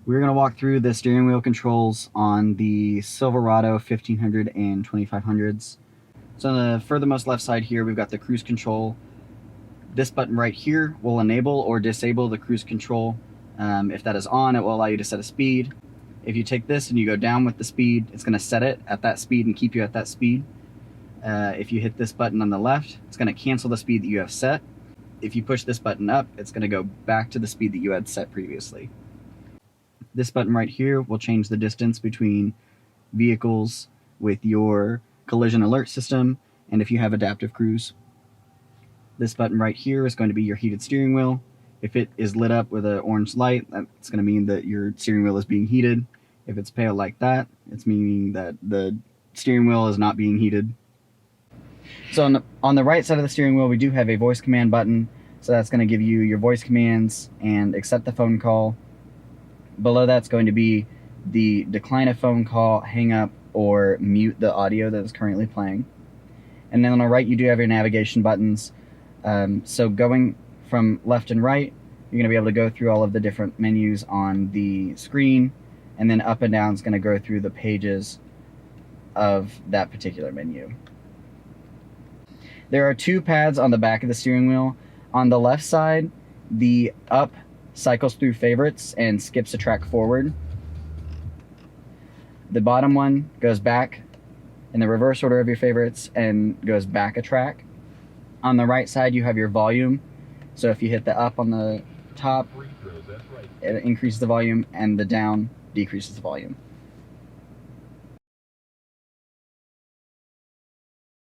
We're going to walk through the steering wheel controls on the Silverado 1500 and 2500s. So on the furthermost left side here, we've got the cruise control. This button right here will enable or disable the cruise control. If that is on, it will allow you to set a speed. If you take this and you go down with the speed, it's going to set it at that speed and keep you at that speed. If you hit this button on the left, it's going to cancel the speed that you have set. If you push this button up, it's going to go back to the speed that you had set previously. This button right here will change the distance between vehicles with your collision alert system and if you have adaptive cruise. This button right here is going to be your heated steering wheel. If it is lit up with an orange light, that's going to mean that your steering wheel is being heated. If it's pale like that, it's meaning that the steering wheel is not being heated. So on the right side of the steering wheel, we do have a voice command button. So that's going to give you your voice commands and accept the phone call. Below that's going to be the decline a phone call, hang up, or mute the audio that is currently playing. And then on the right, you do have your navigation buttons. So going from left and right, you're going to be able to go through all of the different menus on the screen, and then up and down is going to go through the pages of that particular menu. There are two pads on the back of the steering wheel. On the left side, the up cycles through favorites and skips a track forward. The bottom one goes back in the reverse order of your favorites and goes back a track. On the right side, you have your volume. So if you hit the up on the top, it increases the volume, and the down decreases the volume.